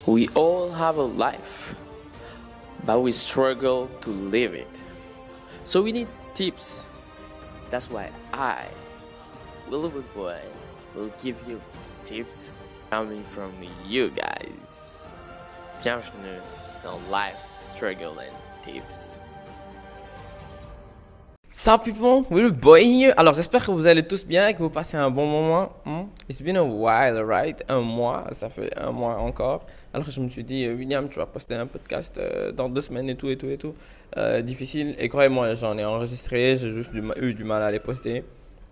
We all have a life, but we struggle to live it. So we need tips. That's why I, Willowy Boy, will give you tips coming from you guys. Bienvenue dans Life Struggle and Tips. Sup people, Willowy Boy here. Alors j'espère que vous allez tous bien et que vous passez un bon moment. It's been a while, right? Un mois, ça fait un mois encore. Alors je me suis dit, William, tu vas poster un podcast dans 2 semaines et tout. Difficile. Et croyez-moi, j'en ai enregistré, j'ai juste eu du mal à les poster.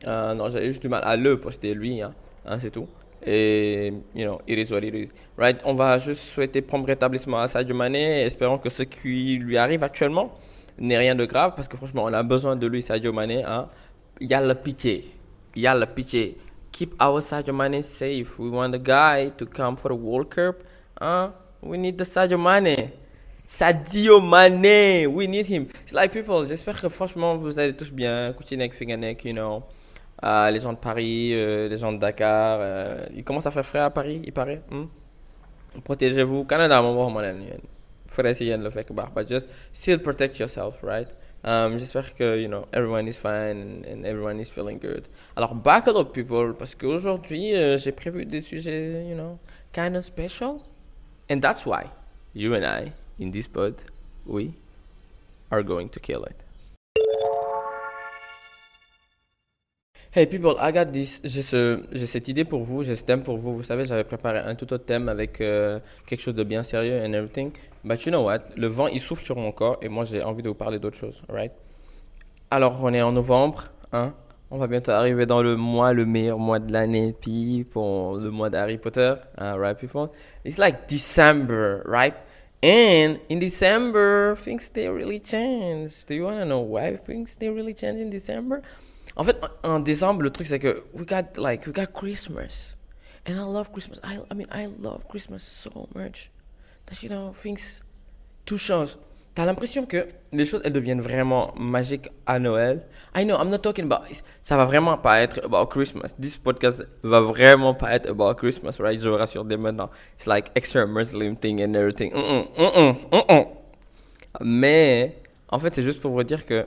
Non, j'ai juste du mal à le poster, lui, hein, c'est tout. Et, it is what it is. Right? On va juste souhaiter prompt rétablissement à Sadio Mané, espérons que ce qui lui arrive actuellement n'est rien de grave, parce que franchement, on a besoin de lui, Sadio Mané. Hein. Yalla pitié. Keep our Sadio Mané safe. We want the guy to come for the World Cup. Huh? We need the Sadio Mané. Sadio Mané, we need him. It's like people, j'espère que franchement vous allez tous bien. Koutinek, Figanek, les gens de Paris, les gens de Dakar. Il commence à faire frais à Paris, il paraît. Protégez-vous. Canada, mon bon, faut essayer de le faire, but just still protect yourself, right? J'espère que, everyone is fine and everyone is feeling good. Alors, buckle up, people, parce qu'aujourd'hui, j'ai prévu des sujets, kind of special. And that's why you and I, in this pod, we are going to kill it. Hey people, I got this. J'ai cette idée pour vous, j'ai ce thème pour vous. Vous savez, j'avais préparé un tout autre thème avec quelque chose de bien sérieux and everything. But you know what? Le vent, il souffle sur mon corps et moi, j'ai envie de vous parler d'autre chose, right? Alors, on est en novembre, hein? On va bientôt arriver dans le meilleur mois de l'année, puis pour le mois d'Harry Potter, right people? It's like December, right? And in December, things they really change. Do you want to know why things they really change in December? En fait, en décembre, le truc c'est que we got Christmas, and I love Christmas. I love Christmas so much that things tout change. T'as l'impression que les choses elles deviennent vraiment magiques à Noël. I know I'm not talking about, ça va vraiment pas être about Christmas. This podcast va vraiment pas être about Christmas, right? Je vous rassure dès maintenant. It's like extra Muslim thing and everything. Mais en fait, c'est juste pour vous dire que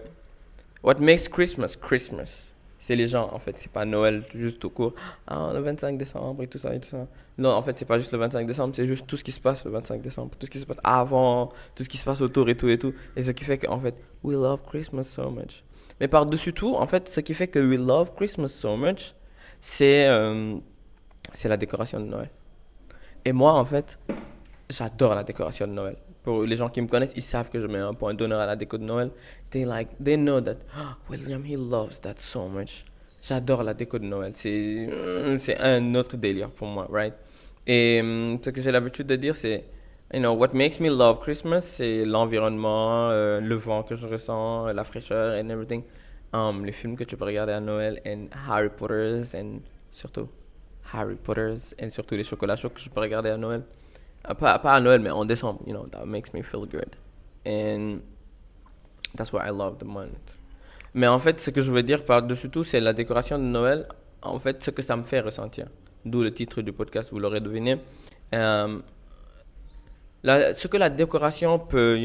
what makes Christmas Christmas, c'est les gens, en fait. C'est pas Noël, juste tout court. Le 25 décembre et tout ça. Non, en fait, c'est pas juste le 25 décembre, c'est juste tout ce qui se passe le 25 décembre. Tout ce qui se passe avant, tout ce qui se passe autour et tout. Et ce qui fait qu'en fait, we love Christmas so much. Mais par-dessus tout, en fait, ce qui fait que we love Christmas so much, c'est la décoration de Noël. Et moi, en fait, j'adore la décoration de Noël. Pour les gens qui me connaissent, ils savent que je mets un point d'honneur à la déco de Noël. They know that William, he loves that so much. J'adore la déco de Noël. C'est un autre délire pour moi, right? Et ce que j'ai l'habitude de dire, c'est, what makes me love Christmas, c'est l'environnement, le vent que je ressens, la fraîcheur and everything. Les films que tu peux regarder à Noël, and Harry Potter, et surtout les chocolats chauds que je peux regarder à Noël. Pas à Noël, mais en décembre, that makes me feel good. And that's why I love the month. Mais en fait, ce que je veux dire par-dessus tout, c'est la décoration de Noël. En fait, ce que ça me fait ressentir. D'où le titre du podcast, vous l'aurez deviné. Ce que la décoration peut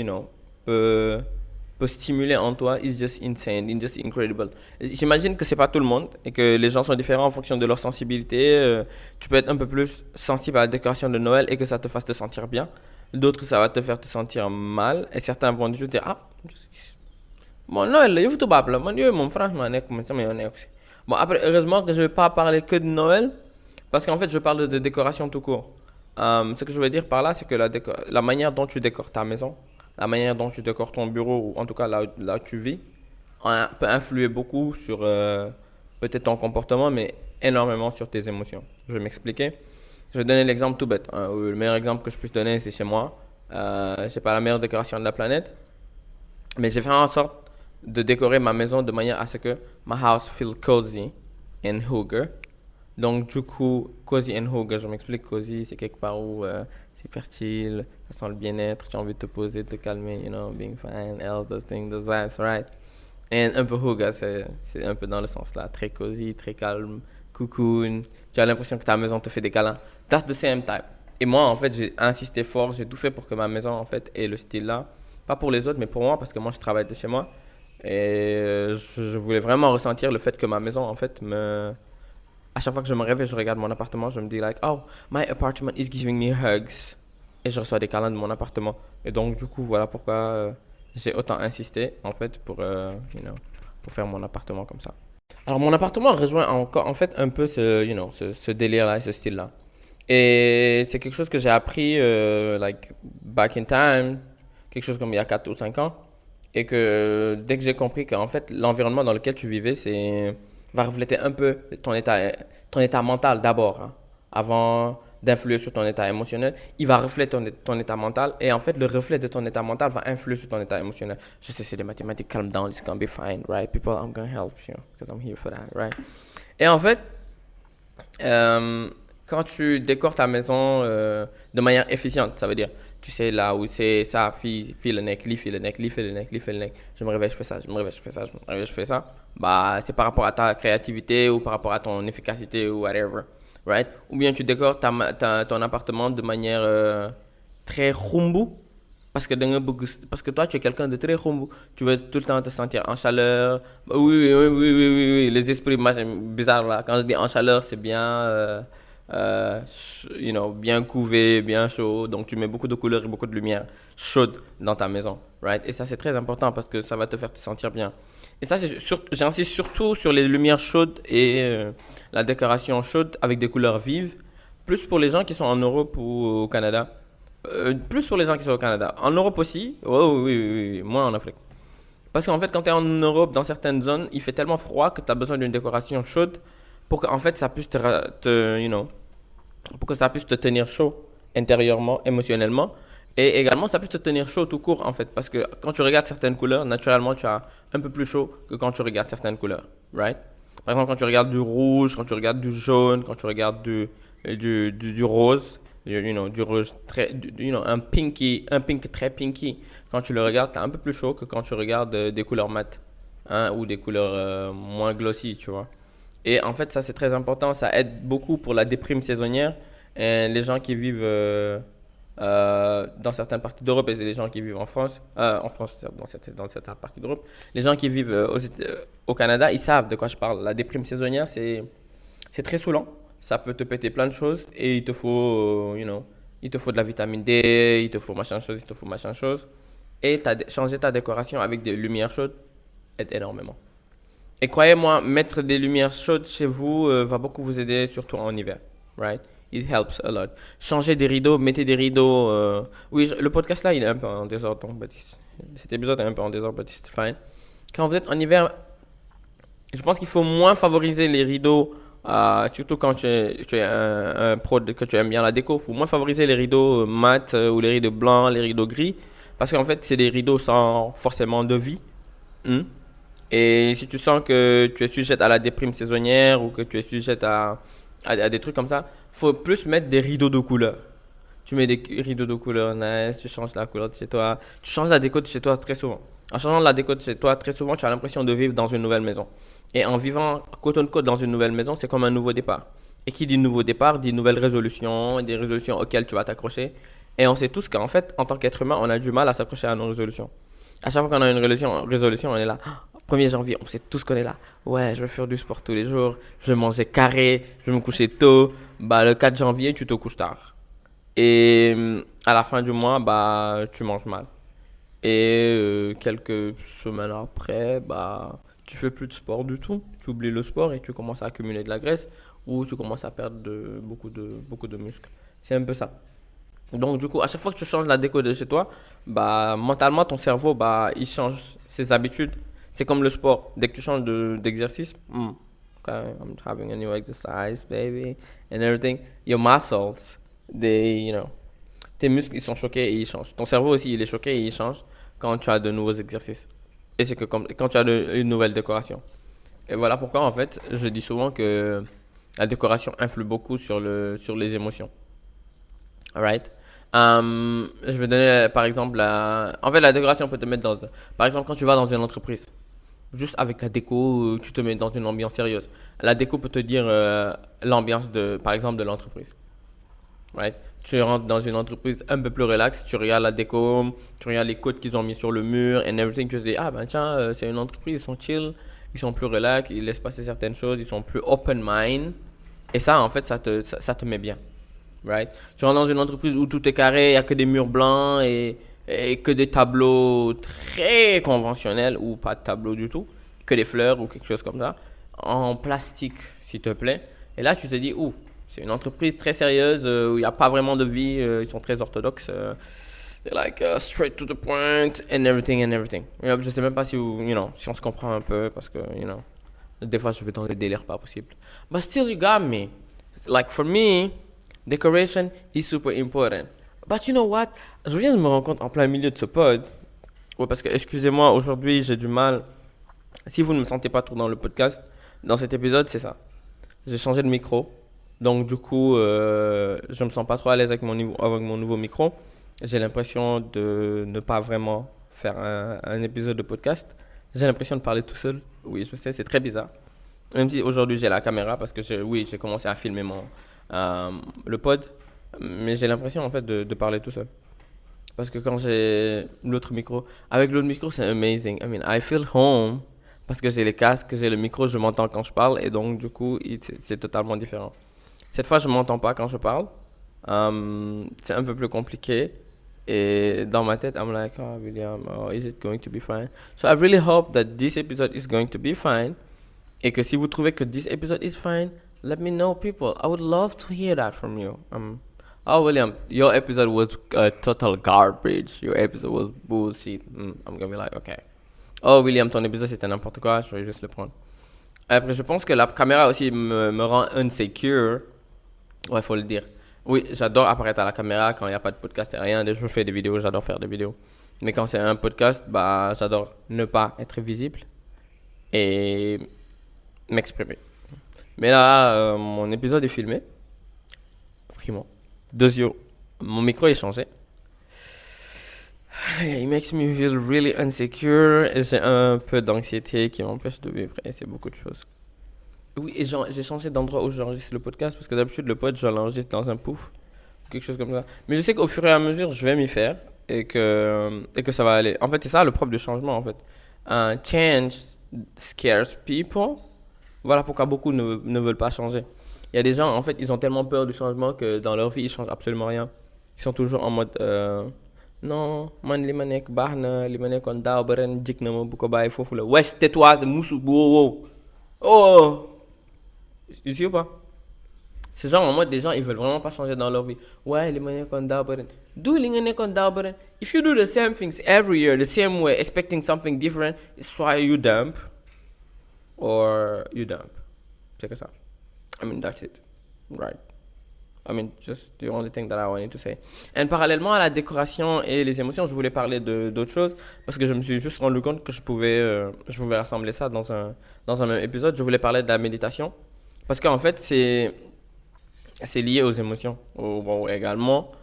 stimuler en toi is just insane, it's just incredible. J'imagine que c'est pas tout le monde et que les gens sont différents en fonction de leur sensibilité. Tu peux être un peu plus sensible à la décoration de Noël et que ça te fasse te sentir bien. D'autres, ça va te faire te sentir mal. Et certains vont juste dire, bon, Noël, il faut tout bas, mon franchement, bon, après, heureusement que je vais pas parler que de Noël parce qu'en fait, je parle de décoration tout court. Ce que je veux dire par là, c'est que la manière dont tu décores ta maison, la manière dont tu décores ton bureau, ou en tout cas là où tu vis, peut influer beaucoup sur peut-être ton comportement, mais énormément sur tes émotions. Je vais m'expliquer. Je vais donner l'exemple tout bête. Le meilleur exemple que je puisse donner, c'est chez moi. C'est pas la meilleure décoration de la planète, mais j'ai fait en sorte de décorer ma maison de manière à ce que my house feel cozy and hygge. Donc du coup, cozy and hygge, je m'explique. Cozy, c'est quelque part où c'est hyper chill, ça sent le bien-être, tu as envie de te poser, de te calmer, being fine, all those things, those vibes, right? Et un peu hygge, c'est un peu dans le sens là, très cozy, très calme, cocoon. Tu as l'impression que ta maison te fait des câlins. That's the same type. Et moi, en fait, j'ai insisté fort, j'ai tout fait pour que ma maison, en fait, ait le style-là. Pas pour les autres, mais pour moi, parce que moi, je travaille de chez moi. Et je voulais vraiment ressentir le fait que ma maison, en fait, à chaque fois que je me réveille, je regarde mon appartement, je me dis, like, oh, my apartment is giving me hugs. Et je reçois des câlins de mon appartement. Et donc, du coup, voilà pourquoi j'ai autant insisté, en fait, pour faire mon appartement comme ça. Alors, mon appartement rejoint encore, en fait, un peu ce délire-là, ce style-là. Et c'est quelque chose que j'ai appris, like, back in time, quelque chose comme il y a 4 ou 5 ans. Et que dès que j'ai compris qu'en fait, l'environnement dans lequel tu vivais, va refléter un peu ton état mental d'abord, hein, avant d'influer sur ton état émotionnel. Il va refléter ton état mental. Et en fait, le reflet de ton état mental va influer sur ton état émotionnel. Je sais, c'est des mathématiques, calm down, it's gonna be fine, right? People, I'm gonna help you, because I'm here for that, right? Et en fait, quand tu décores ta maison de manière efficiente, ça veut dire, tu sais là où c'est ça, file le neck, lit, file le neck, lit, file le neck, lit, file le neck. Je me réveille, je fais ça, je me réveille, je fais ça, je me réveille, je fais ça. Bah, c'est par rapport à ta créativité ou par rapport à ton efficacité ou whatever, right? Ou bien tu décores ton appartement de manière très rumbu. Parce que toi, tu es quelqu'un de très rumbu. Tu veux tout le temps te sentir en chaleur. Bah oui, oui, oui, oui, oui, oui, oui. Les esprits bizarres là. Quand je dis en chaleur, c'est bien, bien couvé, bien chaud. Donc tu mets beaucoup de couleurs et beaucoup de lumière chaude dans ta maison, right? Et ça, c'est très important parce que ça va te faire te sentir bien. Et ça, j'insiste surtout sur les lumières chaudes et la décoration chaude avec des couleurs vives. Plus pour les gens qui sont en Europe ou au Canada. Plus pour les gens qui sont au Canada. En Europe aussi. Oh, oui, oui, oui, oui, moins en Afrique. Parce qu'en fait, quand tu es en Europe, dans certaines zones, il fait tellement froid que tu as besoin d'une décoration chaude pour qu'en fait, ça puisse pour que ça puisse te tenir chaud intérieurement, émotionnellement. Et également, ça puisse te tenir chaud tout court, en fait. Parce que quand tu regardes certaines couleurs, naturellement, tu as un peu plus chaud que quand tu regardes certaines couleurs. Right? Par exemple, quand tu regardes du rouge, quand tu regardes du jaune, quand tu regardes du rose, du rouge un pink très pinky. Quand tu le regardes, t'as un peu plus chaud que quand tu regardes des couleurs mates, hein, ou des couleurs moins glossy, tu vois. Et en fait, ça c'est très important, ça aide beaucoup pour la déprime saisonnière. Et les gens qui vivent dans certaines parties d'Europe et les gens qui vivent en France, dans certaines parties d'Europe, les gens qui vivent au Canada, ils savent de quoi je parle. La déprime saisonnière, c'est très saoulant. Ça peut te péter plein de choses et il te faut, il te faut de la vitamine D, il te faut machin chose, il te faut machin chose. Et changer ta décoration avec des lumières chaudes aide énormément. Et croyez-moi, mettre des lumières chaudes chez vous va beaucoup vous aider, surtout en hiver, right? It helps a lot. Changer des rideaux, mettez des rideaux. Oui, le podcast là, il est un peu en désordre, donc cet épisode est un peu en désordre, but it's fine. Quand vous êtes en hiver, je pense qu'il faut moins favoriser les rideaux. Surtout quand tu es un pro, que tu aimes bien la déco, il faut moins favoriser les rideaux mat ou les rideaux blancs, les rideaux gris, parce qu'en fait, c'est des rideaux sans forcément de vie. Hmm. Et si tu sens que tu es sujette à la déprime saisonnière ou que tu es sujette à des trucs comme ça, faut plus mettre des rideaux de couleur. Tu mets des rideaux de couleur nice, tu changes la couleur de chez toi, tu changes la déco de chez toi très souvent. En changeant la déco de chez toi très souvent, tu as l'impression de vivre dans une nouvelle maison. Et en vivant côte à côte dans une nouvelle maison, c'est comme un nouveau départ. Et qui dit nouveau départ, dit nouvelles résolutions, des résolutions auxquelles tu vas t'accrocher. Et on sait tous qu'en fait, en tant qu'être humain, on a du mal à s'accrocher à nos résolutions. À chaque fois qu'on a une résolution, on est là. 1er janvier, on sait tous qu'on est là. Ouais, je vais faire du sport tous les jours, je vais manger carré, je vais me coucher tôt. Bah, le 4 janvier, tu te couches tard. Et à la fin du mois, bah, tu manges mal. Et quelques semaines après, bah, tu fais plus de sport du tout. Tu oublies le sport et tu commences à accumuler de la graisse ou tu commences à perdre beaucoup de muscles. C'est un peu ça. Donc, du coup, à chaque fois que tu changes la déco de chez toi, bah, mentalement, ton cerveau, bah, il change ses habitudes. C'est comme le sport. Dès que tu changes d'exercice, okay, I'm having a new exercise, baby, and everything. Your muscles, tes muscles, ils sont choqués et ils changent. Ton cerveau aussi, il est choqué et il change quand tu as de nouveaux exercices. Et c'est que quand tu as une nouvelle décoration. Et voilà pourquoi, en fait, je dis souvent que la décoration influe beaucoup sur les émotions. Alright? Je vais donner, par exemple, en fait, la décoration peut te mettre dans... Par exemple, quand tu vas dans une entreprise, juste avec la déco, tu te mets dans une ambiance sérieuse. La déco peut te dire l'ambiance, par exemple, de l'entreprise. Right? tu rentres dans une entreprise un peu plus relaxe, tu regardes la déco, tu regardes les codes qu'ils ont mis sur le mur and everything, tu te dis, ah ben tiens, c'est une entreprise, ils sont chill, ils sont plus relax, ils laissent passer certaines choses, ils sont plus open mind. Et ça, en fait, ça te met bien. Right? Tu rentres dans une entreprise où tout est carré, il n'y a que des murs blancs et que des tableaux très conventionnels ou pas de tableaux du tout, que des fleurs ou quelque chose comme ça, en plastique, s'il te plaît. Et là, tu te dis, ouh, c'est une entreprise très sérieuse où il n'y a pas vraiment de vie, ils sont très orthodoxes. They're like straight to the point and everything and everything. Je sais même pas si si on se comprend un peu parce que, des fois je vais dans des délires pas possibles. But still, you got me. Like for me, decoration is super important. But you know what? Je viens de me rendre compte en plein milieu de ce pod. Ouais, parce que, excusez-moi, aujourd'hui j'ai du mal. Si vous ne me sentez pas trop dans le podcast, dans cet épisode, c'est ça. J'ai changé de micro. Donc, du coup, je me sens pas trop à l'aise avec avec mon nouveau micro. J'ai l'impression de ne pas vraiment faire un épisode de podcast. J'ai l'impression de parler tout seul. Oui, je sais, c'est très bizarre. Même si aujourd'hui j'ai la caméra parce que j'ai commencé à filmer le pod. Mais j'ai l'impression en fait de parler tout seul. Parce que quand j'ai avec l'autre micro, c'est amazing. I mean, I feel home. Parce que j'ai les casques, j'ai le micro, je m'entends quand je parle. Et donc, du coup, c'est totalement différent. Cette fois, je ne m'entends pas quand je parle. C'est un peu plus compliqué. Et dans ma tête, I'm like, oh, William, oh, is it going to be fine? So I really hope that this episode is going to be fine. Et que si vous trouvez que this episode is fine, let me know, people. I would love to hear that from you. Oh, William, your episode was total garbage. Your episode was bullshit. I'm gonna be like, okay. Oh, William, ton épisode c'était n'importe quoi, je vais juste le prendre. Après, je pense que la caméra aussi me rend insecure. Ouais, faut le dire. Oui, j'adore apparaître à la caméra quand il n'y a pas de podcast et rien. Je fais des vidéos, j'adore faire des vidéos. Mais quand c'est un podcast, bah, j'adore ne pas être visible et m'exprimer. Mais là, mon épisode est filmé. Primo. Deuxièmement, mon micro est changé. It makes me feel really insecure et j'ai un peu d'anxiété qui m'empêche de vivre et c'est beaucoup de choses. Oui, et j'ai changé d'endroit où j'enregistre le podcast parce que d'habitude le pod je l'enregistre dans un pouf ou quelque chose comme ça. Mais je sais qu'au fur et à mesure je vais m'y faire et que ça va aller. En fait, c'est ça le propre du changement en fait. Change scares people. Voilà pourquoi beaucoup ne veulent pas changer. Il y a des gens, en fait, ils ont tellement peur du changement que dans leur vie, ils changent absolument rien. Ils sont toujours en mode non, man, li ma nekk baax na, li ma nekkoon daaw ba ren jig na ma bu ko bàyyi foofu la. Wesh, tais-toi, moussou, wow. Oh! You see ou pas? C'est genre en mode des gens, ils veulent vraiment pas changer dans leur vie. Ouais, li ma nekkoon daaw ba ren. Do li nga nekkoon daaw ba ren. If you do the same things every year, the same way, expecting something different, it's why you dump. Or you dump. C'est que ça. I mean, that's it. Right. I mean, just the only thing that I wanted to say. Et parallèlement à la décoration et les émotions, je voulais parler d'autre chose parce que je me suis juste rendu compte que je pouvais rassembler ça dans un même épisode. Je voulais parler de la méditation parce qu'en fait, c'est lié aux émotions bon, également.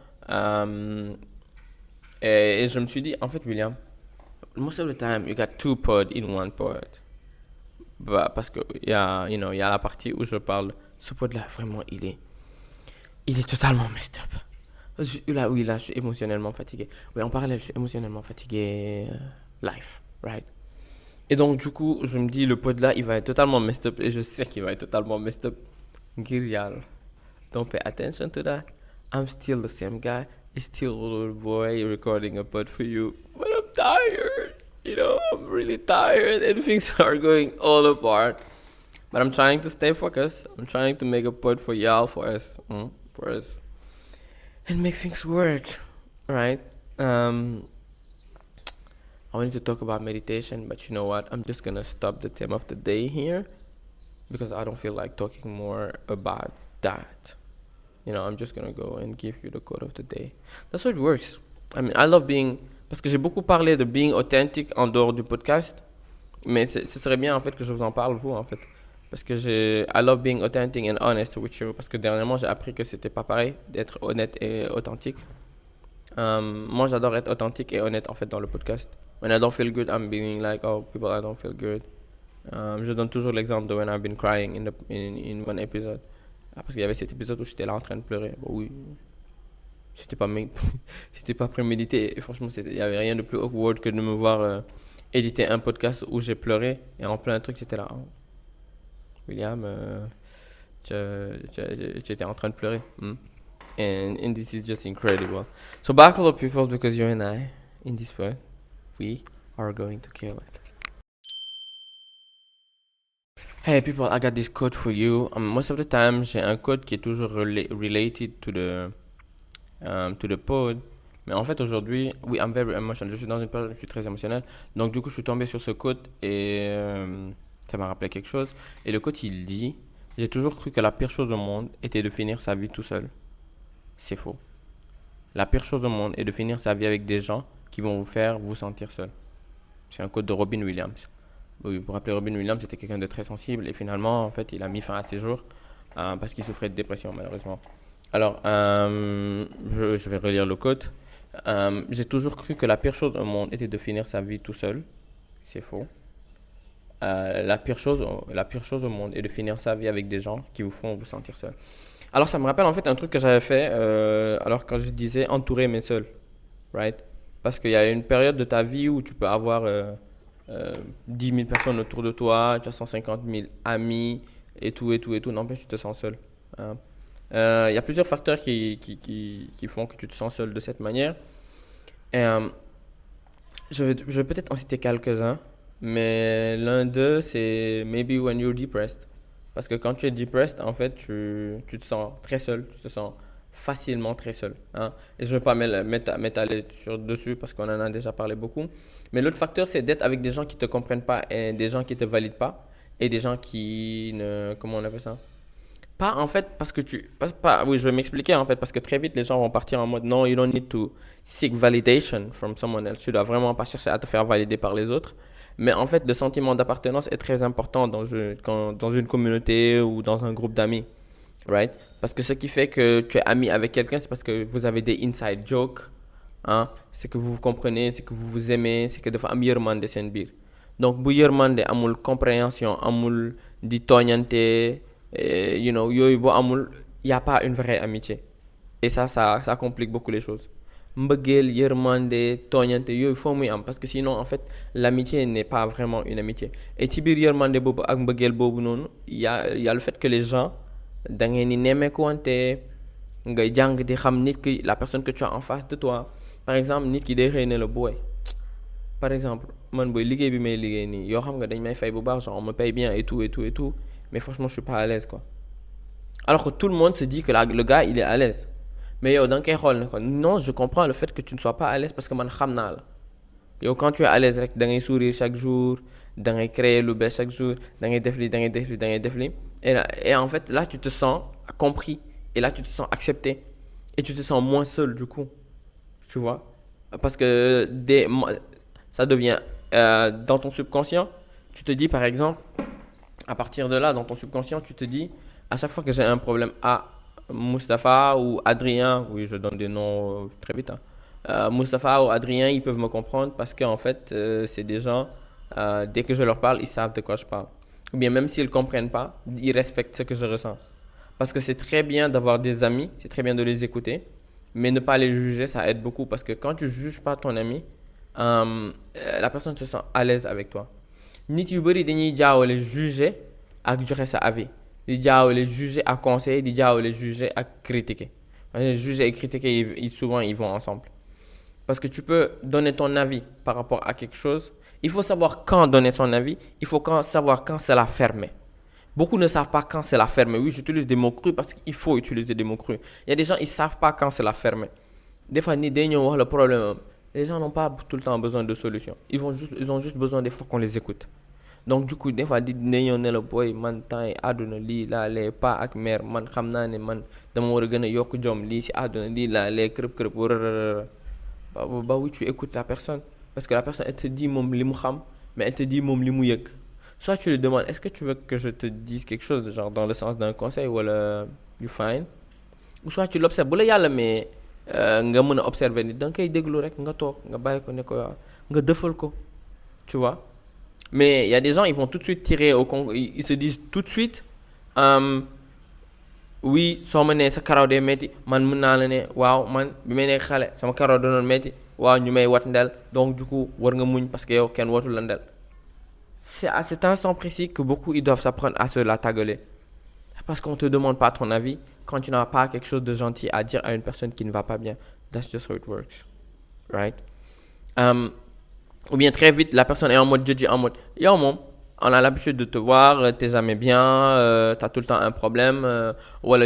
Et je me suis dit, en fait, William, most of the time, you got two pods in one pod. Bah, parce que il y a la partie où je parle, ce pod-là, vraiment, il est totalement messed up. Oui, là, je suis émotionnellement fatigué. Oui, en parallèle, je suis émotionnellement fatigué. Life, right? Et donc, du coup, je me dis, le pod là, il va être totalement messed up. Et je sais qu'il va être totalement messed up. Girial. Don't pay attention to that. I'm still the same guy. It's still a little boy recording a pod for you. But I'm tired. I'm really tired. And things are going all apart. But I'm trying to stay focused. I'm trying to make a pod for y'all, for us. And make things work, right? I wanted to talk about meditation, but you know what? I'm just gonna stop the theme of the day here because I don't feel like talking more about that. I'm just gonna go and give you the quote of the day. That's how it works. I mean, I love parce que j'ai beaucoup parlé de being authentic en dehors du podcast, mais ce serait bien en fait que je vous en parle vous en fait. Parce que I love being authentic and honest with you. Parce que dernièrement, j'ai appris que c'était pas pareil d'être honnête et authentique. Moi, j'adore être authentique et honnête en fait dans le podcast. When I don't feel good, I'm being like, oh, people, I don't feel good. Je donne toujours l'exemple de when I've been crying in one episode. Parce qu'il y avait cet épisode où j'étais là en train de pleurer. Bon, oui. C'était pas, c'était pas prémédité. Et franchement, il y avait rien de plus awkward que de me voir éditer un podcast où j'ai pleuré et en plein truc, c'était là. Oh, William, tu, tu étais en train de pleurer. Hmm. And this is just incredible. So buckle up, people, because you and I, in this world, we are going to kill it. Hey people, I got this code for you. Most of the time, j'ai un code qui est toujours related to the pod. Mais en fait, aujourd'hui, oui, I'm very emotional. Je suis dans une période où je suis très émotionnel. Donc, du coup, je suis tombé sur ce code et ça m'a rappelé quelque chose. Et le code, il dit, j'ai toujours cru que la pire chose au monde était de finir sa vie tout seul. C'est faux. La pire chose au monde est de finir sa vie avec des gens qui vont vous faire vous sentir seul. C'est un code de Robin Williams. Oui, pour rappeler Robin Williams, c'était quelqu'un de très sensible et finalement, en fait, il a mis fin à ses jours parce qu'il souffrait de dépression, malheureusement. Alors, je vais relire le code. J'ai toujours cru que la pire chose au monde était de finir sa vie tout seul. C'est faux. La pire chose au monde est de finir sa vie avec des gens qui vous font vous sentir seul. Alors, ça me rappelle en fait un truc que j'avais fait alors quand je disais entourer mais seul. Right? Parce qu'il y a une période de ta vie où tu peux avoir 10 000 personnes autour de toi, tu as 150 000 amis et tout. N'empêche, tu te sens seul. Hein. Il y a plusieurs facteurs qui font que tu te sens seul de cette manière. Et, je vais peut-être en citer quelques-uns, mais l'un d'eux, c'est maybe when you're depressed. Parce que quand tu es depressed, en fait, tu te sens très seul, tu te sens facilement très seul. Hein. Et je ne vais pas m'étaler dessus parce qu'on en a déjà parlé beaucoup. Mais l'autre facteur, c'est d'être avec des gens qui ne te comprennent pas et des gens qui ne te valident pas et des gens qui ne... Comment on appelle ça? Pas en fait parce que oui, je vais m'expliquer en fait parce que très vite les gens vont partir en mode non, you don't need to seek validation from someone else. Tu dois vraiment pas chercher à te faire valider par les autres. Mais en fait, le sentiment d'appartenance est très important dans une communauté ou dans un groupe d'amis, right? Parce que ce qui fait que tu es ami avec quelqu'un, c'est parce que vous avez des inside jokes, hein? C'est que vous vous comprenez, c'est que vous vous aimez, c'est que dafa am yërmande seen biir. Donc bu yërmande amul compréhension, amul di tooñante, yooyu boo amul, il n'y a pas une vraie amitié. Et ça complique beaucoup les choses. Mbëggeel, yërmande, tooñante, yooyu foo muy am parce que sinon en fait l'amitié n'est pas vraiment une amitié. Et ci biir yërmande boobu ak mbëggeel boobu noonu, il y a le fait que les gens da ngeen ni nemmeekuwante nga jàng di xam nit ki la personne que tu as en face de toi. Par exemple nit ki day xëy ne la booy. Par exemple man booy liggéey bi may liggéey nii yoo xam nga dañ may fay bu baax genre on me paye bien et tout. Mais franchement, je suis pas à l'aise, quoi. Alors que tout le monde se dit que le gars, il est à l'aise. Mais yo, dans quel rôle, quoi? Non, je comprends le fait que tu ne sois pas à l'aise parce que man xamna la. Yo, quand tu es à l'aise, rek, da ngay sourire chaque jour, da ngay créer le best chaque jour, da ngay def li. Et en fait, là, tu te sens compris. Et là, tu te sens accepté. Et tu te sens moins seul, du coup. Tu vois? Parce que ça devient dans ton subconscient. Tu te dis, par exemple, à partir de là, dans ton subconscient, tu te dis, à chaque fois que j'ai un problème à Mustapha ou Adrien, oui, je donne des noms très vite, hein. Mustapha ou Adrien, ils peuvent me comprendre parce qu'en fait, c'est des gens, dès que je leur parle, ils savent de quoi je parle. Ou bien même s'ils ne comprennent pas, ils respectent ce que je ressens. Parce que c'est très bien d'avoir des amis, c'est très bien de les écouter, mais ne pas les juger, ça aide beaucoup parce que quand tu ne juges pas ton ami, la personne se sent à l'aise avec toi. Nit yu bëri dañuy jaawale juger ak joxe sa avis di jaawale juger ak conseiller di jaawale juger ak critiquer. Juger et critiquer souvent ils vont ensemble parce que tu peux donner ton avis par rapport à quelque chose. Il faut savoir quand donner son avis, il faut savoir quand c'est la fermer. Beaucoup ne savent pas quand c'est la fermer. Oui, j'utilise des mots crus parce qu'il faut utiliser des mots crus. Il y a des gens ils savent pas quand c'est la fermer. Des fois nit day ñëw wax le problème. Les gens n'ont pas tout le temps besoin de solutions. Ils ont juste besoin des fois qu'on les écoute. Donc du coup des fois di ne ne la boy man temps yi àdduna lii laa lee pas ak mère man xam naa ne man dama war a gën a yokk jom lii si àdduna lii laa lee kërëb wërërërë bah oui tu écoutes la personne parce que la personne elle te dit moom li mu xam mais elle te dit moom li mu yëg. Soit tu lui demandes est-ce que tu veux que je te dise quelque chose genre dans le sens d'un conseil wala you fine, ou soit tu l'observes bu la yàlla mais nga mën a observer ni da nga koy déglu rek nga toog nga bàyyi ko ne ko nga dëfal ko, tu vois. Mais il y a des gens ils vont tout de suite tirer ils se disent tout de suite oui soo ma nee sa karaw dee metti man mën naa la ne waaw man bi may nekk xale sama karaw danoon metti waaw ñu may wat ndel donc du coup war nga muñ parce que yow kenn watu la ndel. C'est à cet instant précis que beaucoup ils doivent s'apprendre à se la tagueler. Parce qu'on te demande pas ton avis quand tu n'as pas quelque chose de gentil à dire à une personne qui ne va pas bien. That's just how it works, right? Ou bien très vite, la personne est en mode judgy, en mode yo mom, on a l'habitude de te voir, t'es jamais bien, t'as tout le temps un problème, ou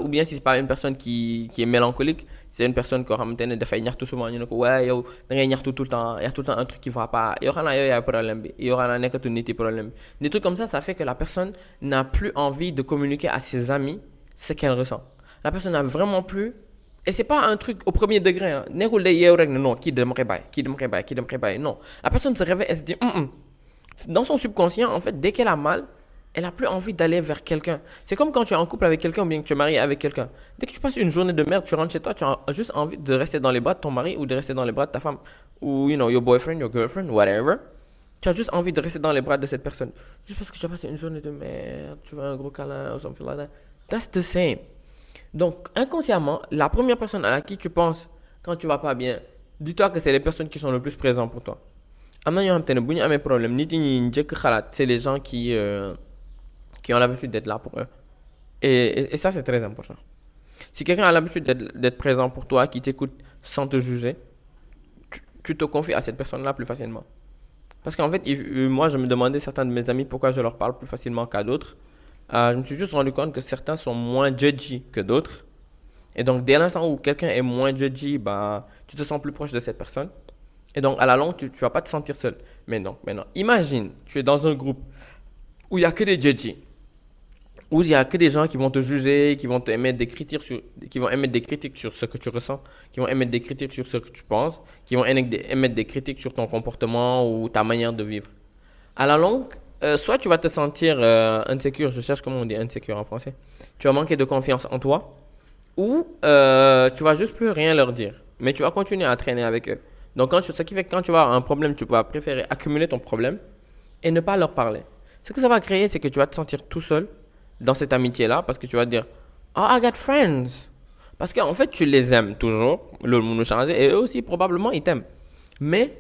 bien si c'est pas une personne qui est mélancolique, c'est une personne qui xamante ne dafay ñaxtu souvent ñu ne ko ouais yow da ngay ñaxtu tout le temps, y a tout le temps un truc qui va pas, yow xanaa yow yaay problème bi, yow xanaa nekkatu nit yi problème bi. Des trucs comme ça fait que la personne n'a plus envie de communiquer à ses amis ce qu'elle ressent. La personne n'a vraiment plus. Et c'est pas un truc au premier degré. Hein. Nekkul day yeew rek ne non kii dama koy bàyyi, kii dama koy bàyyi, kii dama koy bàyyi. Non. La personne se réveille et se dit Dans son subconscient, en fait, dès qu'elle a mal, elle a plus envie d'aller vers quelqu'un. C'est comme quand tu es en couple avec quelqu'un ou bien que tu es marié avec quelqu'un. Dès que tu passes une journée de merde, tu rentres chez toi, tu as juste envie de rester dans les bras de ton mari ou de rester dans les bras de ta femme. Ou, you know, your boyfriend, your girlfriend, whatever. Tu as juste envie de rester dans les bras de cette personne. Juste parce que tu as passé une journée de merde, tu veux un gros câlin ou something like that. That's the same. Donc, inconsciemment, la première personne à qui tu penses quand tu vas pas bien, dis-toi que c'est les personnes qui sont le plus présentes pour toi. Am na ñoo xam te ne bu ñu amee problème nit ñi njëkk xalaat c'est les gens qui ont l'habitude d'être là pour eux. Et ça, c'est très important. Si quelqu'un a l'habitude d'être présent pour toi, qui t'écoute sans te juger, tu te confies à cette personne-là plus facilement. Parce qu'en fait, moi, je me demandais, certains de mes amis, pourquoi je leur parle plus facilement qu'à d'autres. Je me suis juste rendu compte que certains sont moins judgy que d'autres. Et donc, dès l'instant où quelqu'un est moins judgy, bah, tu te sens plus proche de cette personne. Et donc, à la longue, tu ne vas pas te sentir seul. Mais non, imagine, tu es dans un groupe où il n'y a que des judgy, où il n'y a que des gens qui vont te juger, qui vont te émettre des critiques qui vont émettre des critiques sur ce que tu ressens, qui vont émettre des critiques sur ce que tu penses, qui vont émettre des critiques sur ton comportement ou ta manière de vivre. À la longue, soit tu vas te sentir insecure, je cherche comment on dit insecure en français, tu vas manquer de confiance en toi, ou tu vas juste plus rien leur dire, mais tu vas continuer à traîner avec eux. Donc, ce qui fait que quand tu vas avoir un problème, tu vas préférer accumuler ton problème et ne pas leur parler. Ce que ça va créer, c'est que tu vas te sentir tout seul dans cette amitié-là parce que tu vas te dire « Oh, I got friends ». Parce qu'en fait, tu les aimes toujours, le monde changer, et eux aussi, probablement, ils t'aiment. Mais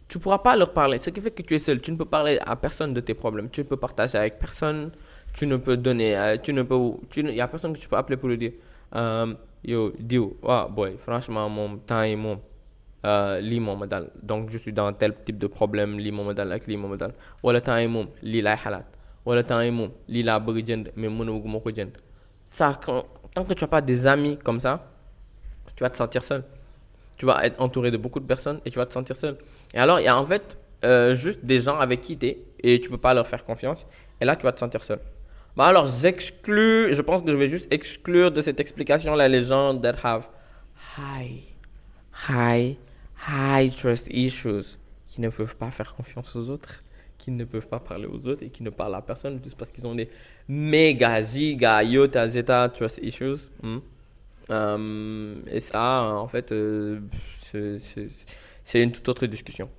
tu ne pourras pas leur parler. Ce qui fait que tu es seul. Tu ne peux parler à personne de tes problèmes. Tu ne peux partager avec personne. Tu ne peux donner. Il n'y a personne que tu peux appeler pour lui dire Yo, Dio, oh boy, franchement, mon temps est mon. Lii moo ma dal donc je suis dans tel type de problème lii moo ma dal ak lii moo ma dal wala temps yi moom lii laay xalaat wala temps yi moom lii laa bëgg jënd mais mënaguma ko jënd. Ça, tant que tu n'as pas des amis comme ça, tu vas te sentir seul. Tu vas être entouré de beaucoup de personnes et tu vas te sentir seul. Et alors, il y a en fait juste des gens avec qui tu es et tu ne peux pas leur faire confiance. Et là, tu vas te sentir seul. Bah alors, je pense que je vais juste exclure de cette explication-là les gens that have high trust issues, qui ne peuvent pas faire confiance aux autres, qui ne peuvent pas parler aux autres et qui ne parlent à personne juste parce qu'ils ont des méga, giga, iota, zeta trust issues. Et ça, en fait, c'est une toute autre discussion.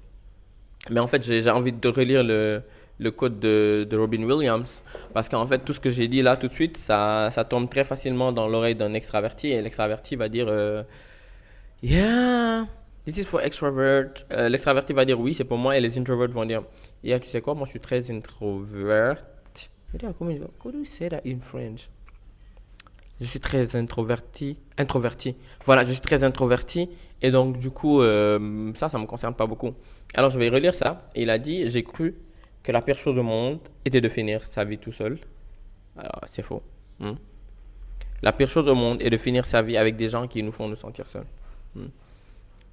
Mais en fait, j'ai envie de relire le code de Robin Williams parce qu'en fait, tout ce que j'ai dit là tout de suite, ça tombe très facilement dans l'oreille d'un extraverti et l'extraverti va dire Yeah, this is for extrovert. L'extraverti va dire oui, c'est pour moi et les introverts vont dire yeah, tu sais quoi, moi je suis très introvert. Comment do you say that in French? Je suis très introverti. Voilà, je suis très introverti et donc du coup, ça me concerne pas beaucoup. Alors je vais relire ça. Et il a dit, j'ai cru que la pire chose au monde était de finir sa vie tout seul. Alors c'est faux. La pire chose au monde est de finir sa vie avec des gens qui nous font nous sentir seuls.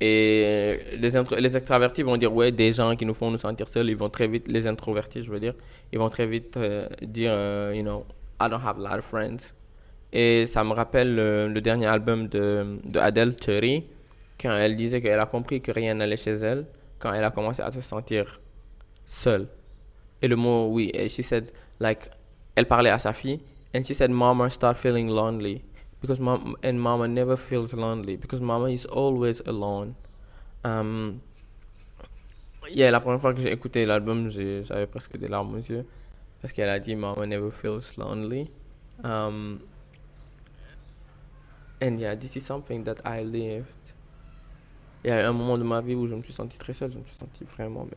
Et les extravertis vont dire ouais, des gens qui nous font nous sentir seuls, ils vont très vite, les introvertis je veux dire, ils vont très vite dire you know, I don't have a lot of friends. Et ça me rappelle le dernier album de Adele, Cherry, quand elle disait qu'elle a compris que rien n'allait chez elle, quand elle a commencé à se sentir seule. Et le mot oui, et she said like, elle parlait à sa fille, and she said mama start feeling lonely. Because mama never feels lonely because mama is always alone. Yeah, la première fois que j'ai écouté l'album, j'avais presque des larmes aux yeux parce qu'elle a dit mama never feels lonely. And yeah, this is something that I lived. Il y a un moment de ma vie où je me suis senti très seul. Je me suis senti vraiment,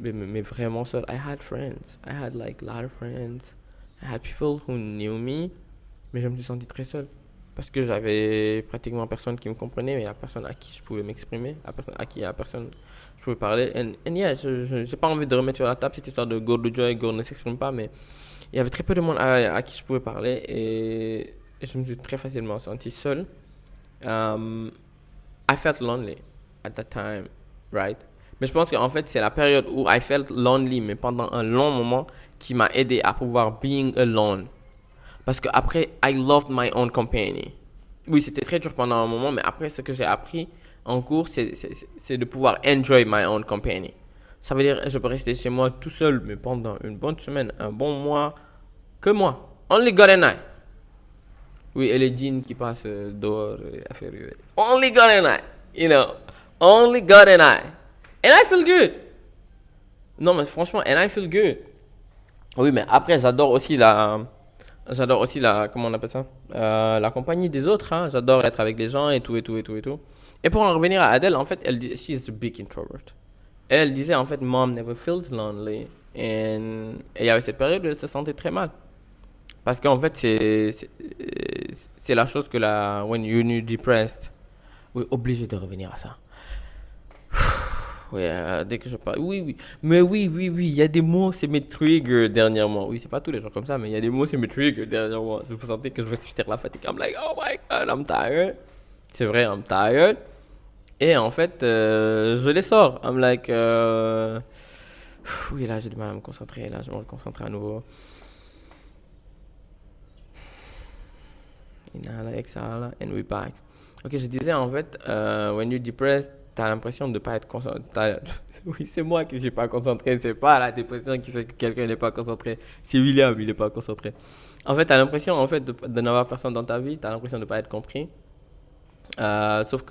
mais vraiment seul. I had friends. I had like a lot of friends. I had people who knew me. Mais je me suis senti très seul. Parce que j'avais pratiquement personne qui me comprenait, mais il n'y a personne à qui je pouvais m'exprimer, à qui il y a personne je pouvais parler. And yeah, je n'ai pas envie de remettre sur la table cette histoire de Go de Joy, Go ne s'exprime pas, mais il y avait très peu de monde à qui je pouvais parler et je me suis très facilement senti seul. Um, I felt lonely at that time, right? Mais je pense qu'en fait, c'est la période où I felt lonely, mais pendant un long moment, qui m'a aidé à pouvoir being alone. Parce que après, I loved my own company. Oui, c'était très dur pendant un moment, mais après, ce que j'ai appris en cours, c'est de pouvoir enjoy my own company. Ça veut dire, je peux rester chez moi tout seul, mais pendant une bonne semaine, un bon mois, que moi. Only God and I. Oui, et les jeans qui passent dehors, affaire. Only God and I. You know, only God and I. And I feel good. Non, mais franchement, and I feel good. Oui, mais après, j'adore aussi la, comment on appelle ça? La compagnie des autres, hein. J'adore être avec les gens et tout, et tout, et tout, et tout. Et pour en revenir à Adele, en fait, elle dit, she's a big introvert. Elle disait, en fait, Mom never feels lonely. Et il y avait cette période où elle se sentait très mal. Parce qu'en fait, c'est la chose que when you're depressed, oui, obligé de revenir à ça. Oui, dès que je parle. Oui, oui. Mais oui, oui, oui. Il y a des mots, c'est mes triggers dernièrement. Oui, c'est pas tous les jours comme ça, mais il y a des mots, c'est mes triggers dernièrement. Je vous sentais que je vais sortir la fatigue. I'm like, oh my god, I'm tired. C'est vrai, I'm tired. Et en fait, je les sors. I'm like, oui, là, j'ai du mal à me concentrer. Là, je me reconcentrer à nouveau. Inhala, exhala, and we back. Ok, je disais en fait, when you're depressed, t'as l'impression de ne pas être concentré. Oui, c'est moi qui ne suis pas concentré, c'est pas la dépression qui fait que quelqu'un n'est pas concentré. C'est William, il n'est pas concentré. En fait, t'as l'impression en fait, de n'avoir personne dans ta vie, t'as l'impression de ne pas être compris. Sauf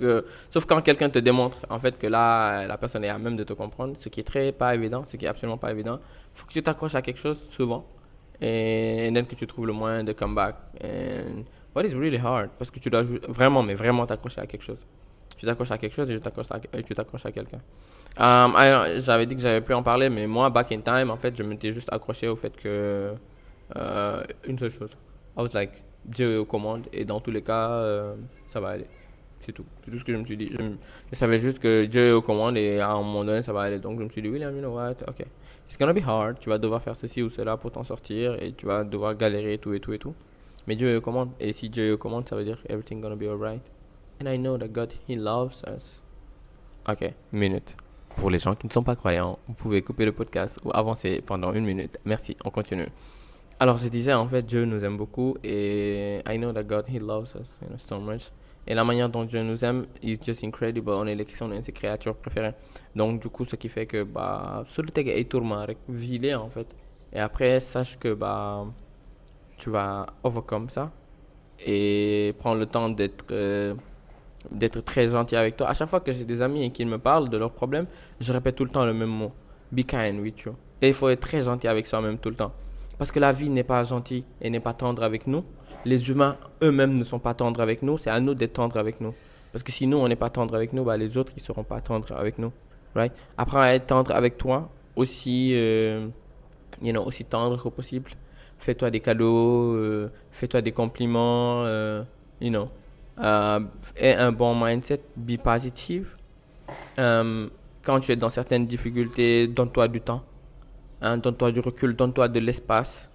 quand quelqu'un te démontre en fait que là, la personne est à même de te comprendre, ce qui est très pas évident, ce qui est absolument pas évident. Il faut que tu t'accroches à quelque chose souvent et then que tu trouves le moyen de come back. And what is really hard, parce que tu dois vraiment, mais vraiment t'accrocher à quelque chose. Tu t'accroches à quelque chose et tu t'accroches à quelqu'un. J'avais dit que j'avais plus en parler, mais moi, back in time, en fait, je m'étais juste accroché au fait que une seule chose. I was like, Dieu est aux commandes et dans tous les cas, ça va aller. C'est tout. C'est tout ce que je me suis dit. Je savais juste que Dieu est aux commandes et à un moment donné, ça va aller. Donc, je me suis dit, William, you know what, ok. It's gonna be hard. Tu vas devoir faire ceci ou cela pour t'en sortir et tu vas devoir galérer, tout et tout et tout. Mais Dieu est aux commandes. Et si Dieu est aux commandes, ça veut dire everything gonna be alright. And I know that God, He loves us. Ok, une minute. Pour les gens qui ne sont pas croyants, vous pouvez couper le podcast ou avancer pendant une minute. Merci, on continue. Alors, je disais, en fait, Dieu nous aime beaucoup et I know that God, He loves us, you know, so much. Et la manière dont Dieu nous aime, is just incredible. On est l'une de ses créatures préférées. Donc, du coup, ce qui fait que, solo tege ay tourment rek, vis-les, en fait. Et après, sache que, tu vas overcome ça et prendre le temps d'être très gentil avec toi. À chaque fois que j'ai des amis et qu'ils me parlent de leurs problèmes, je répète tout le temps le même mot. Be kind with you. Et il faut être très gentil avec soi-même tout le temps. Parce que la vie n'est pas gentille et n'est pas tendre avec nous. Les humains eux-mêmes ne sont pas tendres avec nous. C'est à nous d'être tendres avec nous. Parce que si nous, on n'est pas tendre avec nous, les autres, ils ne seront pas tendres avec nous. Right? Apprends à être tendre avec toi, aussi, aussi tendre que possible. Fais-toi des cadeaux, fais-toi des compliments, aie un bon mindset, be positive. Quand tu es dans certaines difficultés, donne-toi du temps. Donne-toi du recul, donne-toi de l'espace.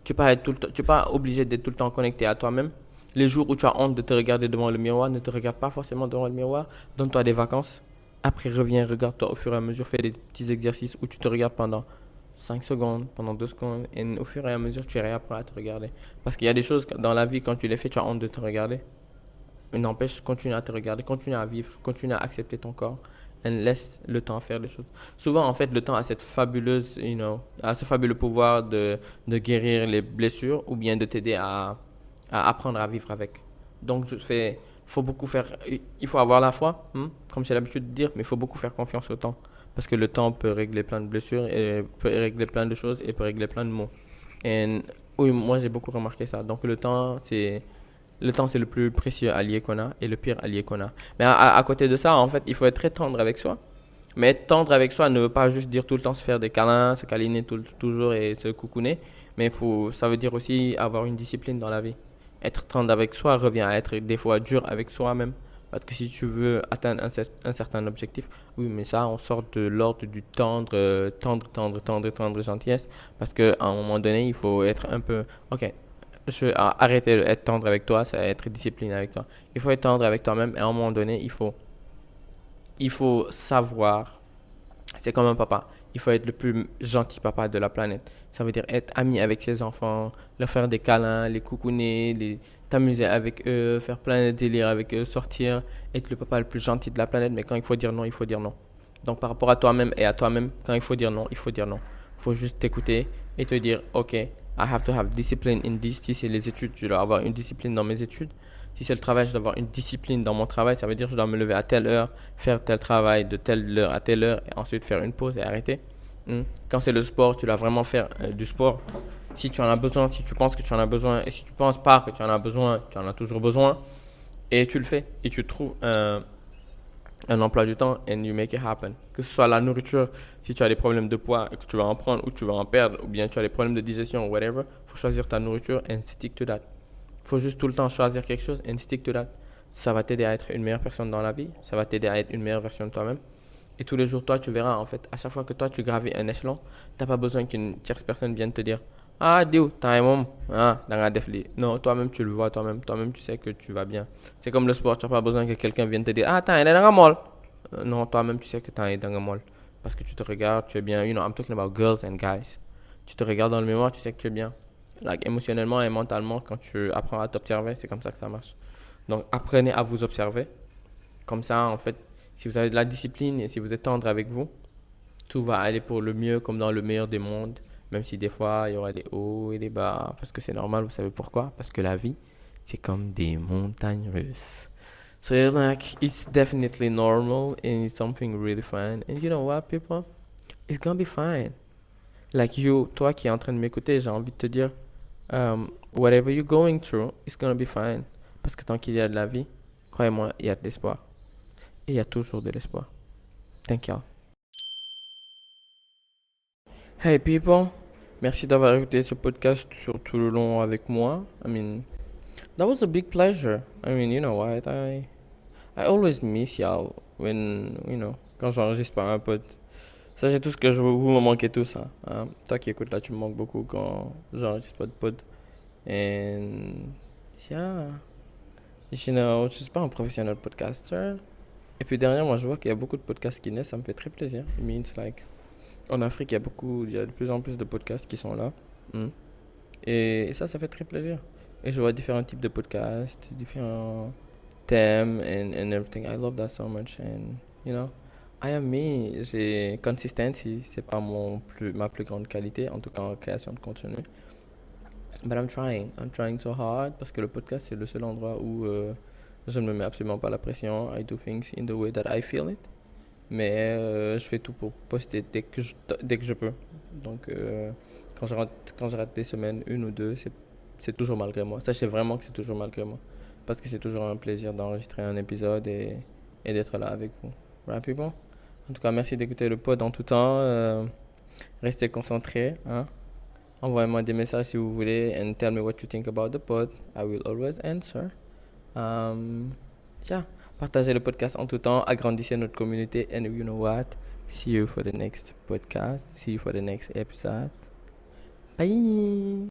Tu n'es pas obligé d'être tout le temps connecté à toi-même. Les jours où tu as honte de te regarder devant le miroir, ne te regarde pas forcément devant le miroir. Donne-toi des vacances. Après, reviens, regarde-toi au fur et à mesure. Fais des petits exercices où tu te regardes pendant 5 secondes, pendant 2 secondes. Et au fur et à mesure, tu réapprends à te regarder. Parce qu'il y a des choses dans la vie, quand tu les fais, tu as honte de te regarder. Mais n'empêche, continue à te regarder, continue à vivre, continue à accepter ton corps. Et laisse le temps faire les choses. Souvent, en fait, le temps a cette fabuleuse, a ce fabuleux pouvoir de guérir les blessures ou bien de t'aider à apprendre à vivre avec. Donc, il faut avoir la foi, comme j'ai l'habitude de dire, mais il faut beaucoup faire confiance au temps. Parce que le temps peut régler plein de blessures, et peut régler plein de choses et peut régler plein de mots. Et oui, moi, j'ai beaucoup remarqué ça. Donc, le temps, c'est Le temps, c'est le plus précieux allié qu'on a et le pire allié qu'on a. Mais à côté de ça, en fait, il faut être très tendre avec soi. Mais être tendre avec soi ne veut pas juste dire tout le temps se faire des câlins, se câliner toujours et se coucouner. Mais ça veut dire aussi avoir une discipline dans la vie. Être tendre avec soi revient à être des fois dur avec soi-même. Parce que si tu veux atteindre un certain objectif, oui, mais ça, on sort de l'ordre du tendre gentillesse. Parce qu'à un moment donné, il faut être un peu, ok, je vais arrêter d'être tendre avec toi, ça va être discipliné avec toi. Il faut être tendre avec toi-même et à un moment donné, il faut savoir, c'est comme un papa. Il faut être le plus gentil papa de la planète. Ça veut dire être ami avec ses enfants, leur faire des câlins, les coucouner, t'amuser avec eux, faire plein de délires avec eux, sortir, être le papa le plus gentil de la planète. Mais quand il faut dire non, il faut dire non. Donc par rapport à toi-même et à toi-même, quand il faut dire non, il faut dire non. Il faut juste t'écouter et te dire, ok, I have to have discipline in this. Si c'est les études, je dois avoir une discipline dans mes études. Si c'est le travail, je dois avoir une discipline dans mon travail. Ça veut dire que je dois me lever à telle heure, faire tel travail de telle heure à telle heure, et ensuite faire une pause et arrêter. Quand c'est le sport, tu dois vraiment faire du sport. Si tu en as besoin, si tu penses que tu en as besoin, et si tu penses pas que tu en as besoin, tu en as toujours besoin. Et tu le fais. Et tu trouves un emploi du temps and you make it happen. Que ce soit la nourriture, si tu as des problèmes de poids et que tu vas en prendre ou tu vas en perdre, ou bien tu as des problèmes de digestion, whatever, il faut choisir ta nourriture and stick to that. Il faut juste tout le temps choisir quelque chose and stick to that. Ça va t'aider à être une meilleure personne dans la vie. Ça va t'aider à être une meilleure version de toi-même. Et tous les jours, toi, tu verras, en fait, à chaque fois que toi, tu gravis un échelon, tu n'as pas besoin qu'une tierce personne vienne te dire ah, Dio, t'as un moment, dans la défilé. Non, toi-même, tu le vois toi-même. Toi-même, tu sais que tu vas bien. C'est comme le sport, tu n'as pas besoin que quelqu'un vienne te dire ah, t'as un dans la molle. Non, toi-même, tu sais que t'as un dans la molle. Parce que tu te regardes, tu es bien. You know, I'm talking about girls and guys. Tu te regardes dans le miroir, tu sais que tu es bien. Like, émotionnellement et mentalement, quand tu apprends à t'observer, c'est comme ça que ça marche. Donc, apprenez à vous observer. Comme ça, en fait, si vous avez de la discipline et si vous êtes tendre avec vous, tout va aller pour le mieux comme dans le meilleur des mondes. Même si des fois, il y aura des hauts et des bas. Parce que c'est normal, vous savez pourquoi? Parce que la vie, c'est comme des montagnes russes. So you're like, it's definitely normal and it's something really fun. And you know what, people? It's gonna be fine. Like you, toi qui es en train de m'écouter, j'ai envie de te dire, whatever you're going through, it's gonna be fine. Parce que tant qu'il y a de la vie, croyez-moi, il y a de l'espoir. Et il y a toujours de l'espoir. Thank you. Hey people, merci d'avoir écouté ce podcast sur tout le long avec moi. I mean, that was a big pleasure. I mean, you know what, I always miss y'all when, quand j'enregistre par un pote. Sachez tout ce que vous me manquez tous. Hein. Toi qui écoutes là, tu me manques beaucoup quand j'enregistre pas de pod. And yeah, je suis pas un professionnel podcaster. Et puis derrière, moi, je vois qu'il y a beaucoup de podcasts qui naissent, ça me fait très plaisir. It means like, en Afrique, il y a de plus en plus de podcasts qui sont là. Et ça fait très plaisir. Et je vois différents types de podcasts, différents thèmes and everything. I love that so much. And, I am me. J'ai consistency, c'est pas ma plus grande qualité, en tout cas en création de contenu. But I'm trying so hard parce que le podcast, c'est le seul endroit où je ne me mets absolument pas la pression. I do things in the way that I feel it. Mais je fais tout pour poster dès que je peux. Donc quand je rate des semaines, une ou deux, c'est toujours malgré moi. Sachez vraiment que c'est toujours malgré moi. Parce que c'est toujours un plaisir d'enregistrer un épisode et d'être là avec vous. Right, people? En tout cas, merci d'écouter le pod en tout temps. Restez concentrés. Hein? Envoyez-moi des messages si vous voulez. And tell me what you think about the pod. I will always answer. Yeah. Partagez le podcast en tout temps, agrandissez notre communauté, and you know what? See you for the next podcast. See you for the next episode. Bye!